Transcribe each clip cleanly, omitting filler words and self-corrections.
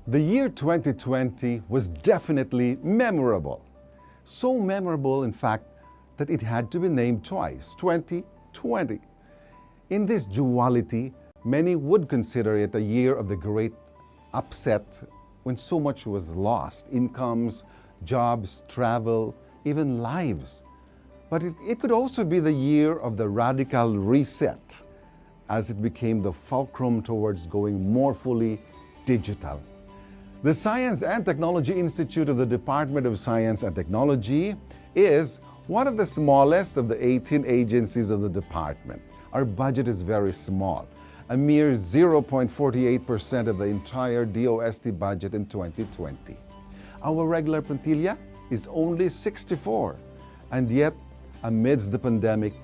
The year 2020 was definitely memorable. So memorable, in fact, that it had to be named twice, 2020. In this duality, many would consider it a year of the great upset when so much was lost: incomes, jobs, travel, even lives. But it could also be the year of the radical reset, as it became the fulcrum towards going more fully digital. The Science and Technology Institute of the Department of Science and Technology is one of the smallest of the 18 agencies of the department. Our budget is very small, a mere 0.48% of the entire DOST budget in 2020. Our regular plantilla is only 64, and yet, amidst the pandemic,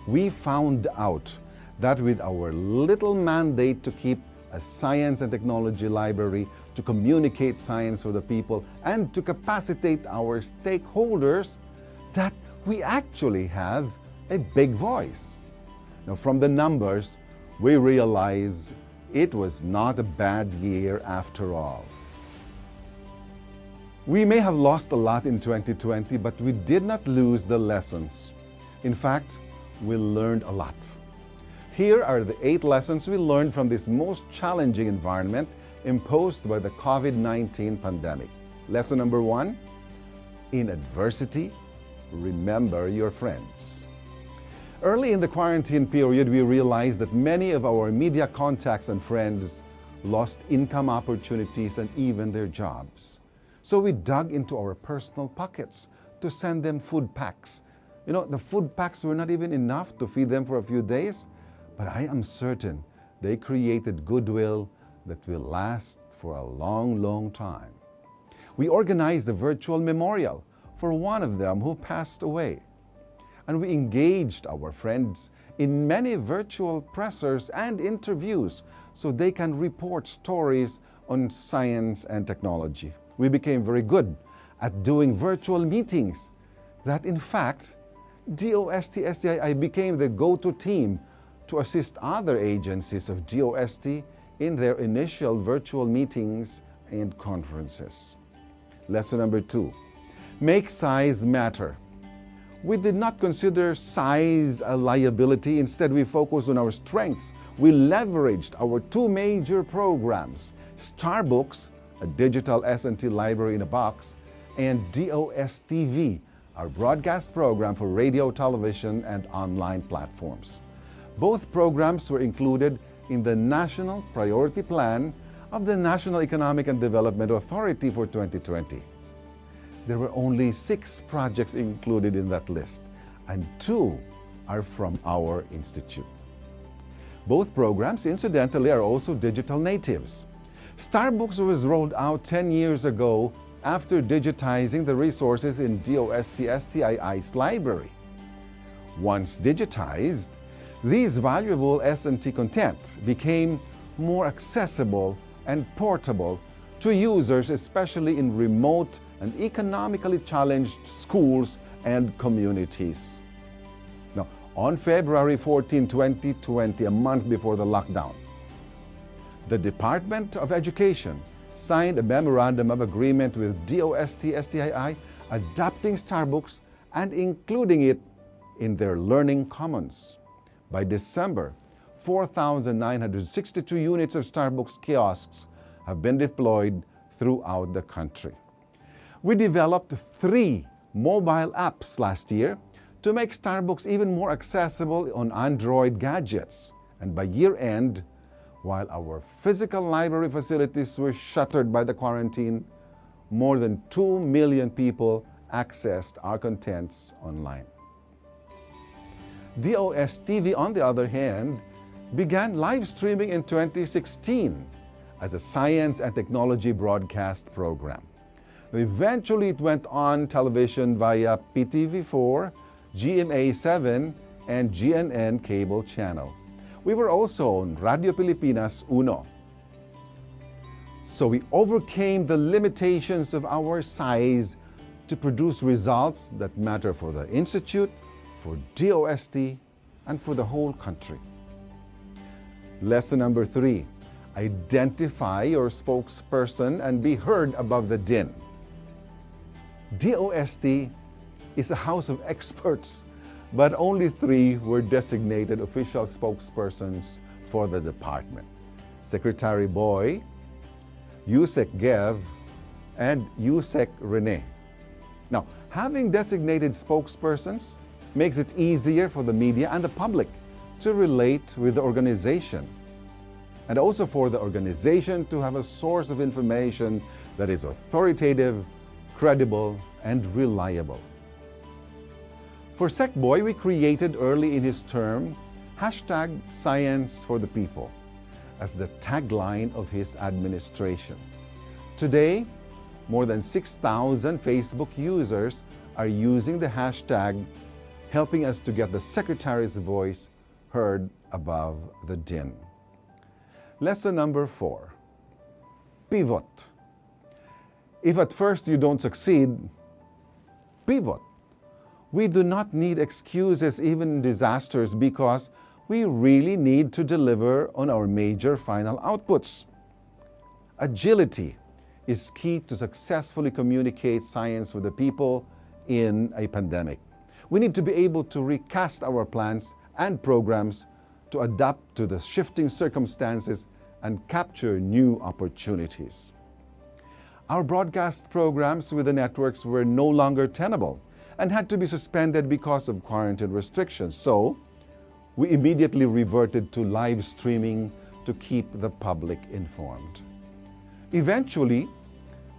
we found out that with our little mandate to keep a science and technology library, to communicate science for the people, and to capacitate our stakeholders, that we actually have a big voice. Now, from the numbers, we realize it was not a bad year after all. We may have lost a lot in 2020, but we did not lose the lessons. In fact, we learned a lot. Here are the 8 lessons we learned from this most challenging environment imposed by the COVID-19 pandemic. Lesson number 1, in adversity, remember your friends. Early in the quarantine period, we realized that many of our media contacts and friends lost income opportunities and even their jobs. So we dug into our personal pockets to send them food packs. You know, the food packs were not even enough to feed them for a few days, but I am certain they created goodwill that will last for a long, long time. We organized a virtual memorial for one of them who passed away. And we engaged our friends in many virtual pressers and interviews so they can report stories on science and technology. We became very good at doing virtual meetings that, in fact, DOST STII became the go-to team to assist other agencies of DOST in their initial virtual meetings and conferences. Lesson number 2, make size matter. We did not consider size a liability. Instead, we focused on our strengths. We leveraged our 2 major programs, StarBooks, a digital S&T library in a box, and DOST-TV, our broadcast program for radio, television, and online platforms. Both programs were included in the National Priority Plan of the National Economic and Development Authority for 2020. There were only 6 projects included in that list, and 2 are from our institute. Both programs, incidentally, are also digital natives. StarBooks was rolled out 10 years ago after digitizing the resources in DOST STII's library. Once digitized, these valuable S&T content became more accessible and portable to users, especially in remote and economically challenged schools and communities. Now, on February 14, 2020, a month before the lockdown, the Department of Education signed a memorandum of agreement with DOST STII, adopting StarBooks and including it in their Learning Commons. By December, 4,962 units of StarBooks kiosks have been deployed throughout the country. We developed 3 mobile apps last year to make StarBooks even more accessible on Android gadgets. And by year-end, while our physical library facilities were shuttered by the quarantine, more than 2 million people accessed our contents online. DOST-TV, on the other hand, began live streaming in 2016 as a science and technology broadcast program. Eventually, it went on television via PTV4, GMA7, and GNN cable channel. We were also on Radio Pilipinas Uno. So we overcame the limitations of our size to produce results that matter for the Institute, for DOST, and for the whole country. Lesson number 3, identify your spokesperson, and be heard above the din. DOST is a house of experts, but only 3 were designated official spokespersons for the department: Secretary Boy, Yusek Gev, and Yusek Rene. Now, having designated spokespersons makes it easier for the media and the public to relate with the organization, and also for the organization to have a source of information that is authoritative, credible, and reliable. For SecBoy, we created early in his term #Science for the People as the tagline of his administration. Today, more than 6,000 Facebook users are using the hashtag, helping us to get the Secretary's voice heard above the din. Lesson number 4, pivot. If at first you don't succeed, pivot. We do not need excuses even in disasters because we really need to deliver on our major final outputs. Agility is key to successfully communicate science with the people in a pandemic. We need to be able to recast our plans and programs to adapt to the shifting circumstances and capture new opportunities. Our broadcast programs with the networks were no longer tenable and had to be suspended because of quarantine restrictions. So, we immediately reverted to live streaming to keep the public informed. Eventually,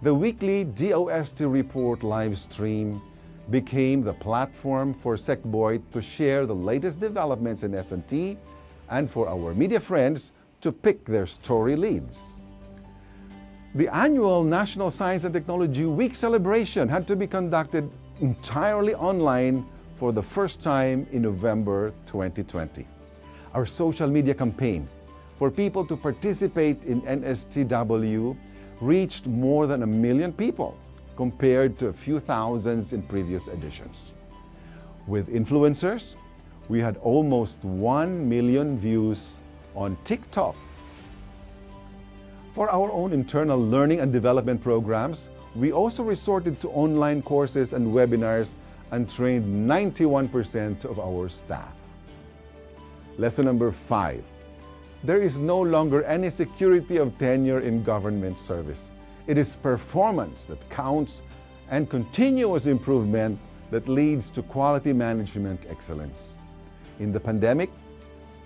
the weekly DOST Report live stream became the platform for SecBoy to share the latest developments in S&T and for our media friends to pick their story leads. The annual National Science and Technology Week celebration had to be conducted entirely online for the first time in November 2020. Our social media campaign for people to participate in NSTW reached more than 1 million people compared to a few thousands in previous editions. With influencers, we had almost 1 million views on TikTok. For our own internal learning and development programs, we also resorted to online courses and webinars and trained 91% of our staff. Lesson number 5. There is no longer any security of tenure in government service. It is performance that counts and continuous improvement that leads to quality management excellence. In the pandemic,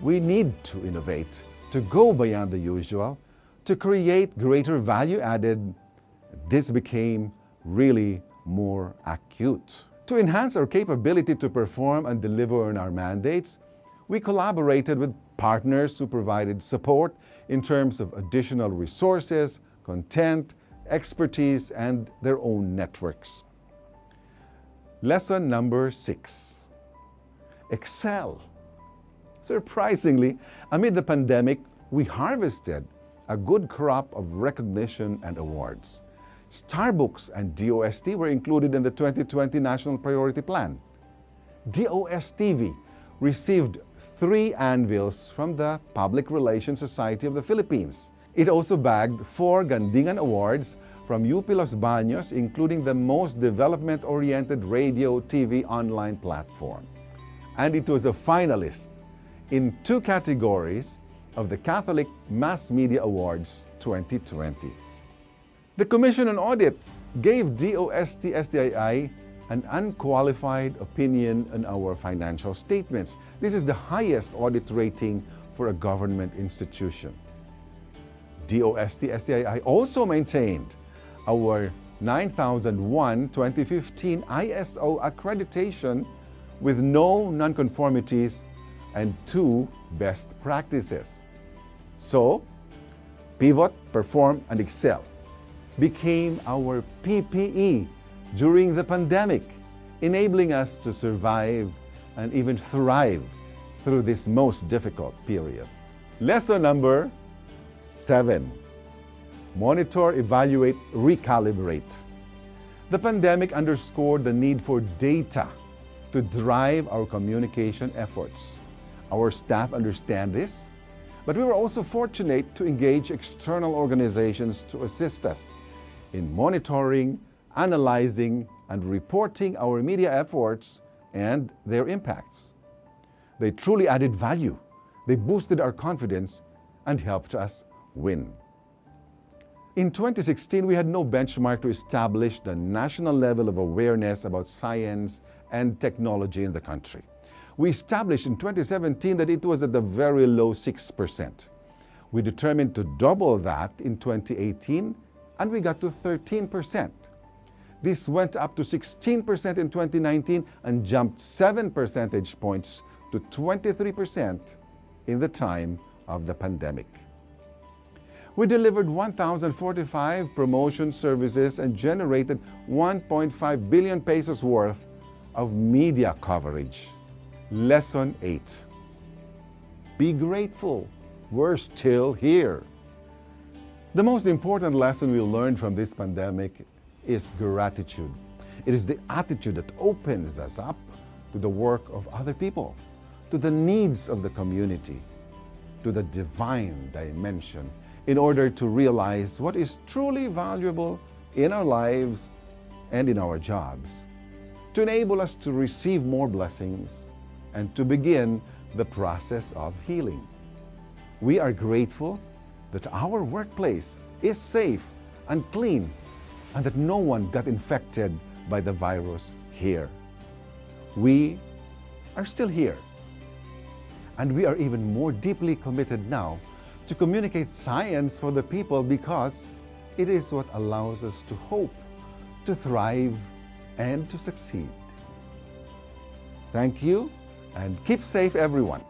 we need to innovate, to go beyond the usual, to create greater value added. This became really more acute. To enhance our capability to perform and deliver on our mandates, we collaborated with partners who provided support in terms of additional resources, content, expertise, and their own networks. Lesson number 6. Excel. Surprisingly, amid the pandemic, we harvested a good crop of recognition and awards. Starbooks and DOST were included in the 2020 National Priority Plan. DOST-TV received 3 anvils from the Public Relations Society of the Philippines. It also bagged 4 Gandingan Awards from UP Los Baños, including the most development-oriented radio TV online platform. And it was a finalist in 2 categories of the Catholic Mass Media Awards 2020. The Commission on Audit gave DOST STII an unqualified opinion on our financial statements. This is the highest audit rating for a government institution. DOST STII also maintained our 9001-2015 ISO accreditation with no nonconformities and 2 best practices. So, pivot, perform, and excel became our PPE during the pandemic, enabling us to survive and even thrive through this most difficult period. Lesson number 7. Monitor, evaluate, recalibrate. The pandemic underscored the need for data to drive our communication efforts. Our staff understand this, But we were also fortunate to engage external organizations to assist us in monitoring, analyzing, and reporting our media efforts and their impacts. They truly added value. They boosted our confidence and helped us win. In 2016, we had no benchmark to establish the national level of awareness about science and technology in the country. We established in 2017 that it was at the very low 6%. We determined to double that in 2018, and we got to 13%. This went up to 16% in 2019 and jumped 7 percentage points to 23% in the time of the pandemic. We delivered 1,045 promotion services and generated 1.5 billion pesos worth of media coverage. Lesson 8. Be grateful. We're still here. The most important lesson we learned from this pandemic is gratitude. It is the attitude that opens us up to the work of other people, to the needs of the community, to the divine dimension, in order to realize what is truly valuable in our lives and in our jobs, to enable us to receive more blessings and to begin the process of healing. We are grateful that our workplace is safe and clean and that no one got infected by the virus here. We are still here. And we are even more deeply committed now to communicate science for the people because it is what allows us to hope, to thrive, and to succeed. Thank you, and keep safe, everyone.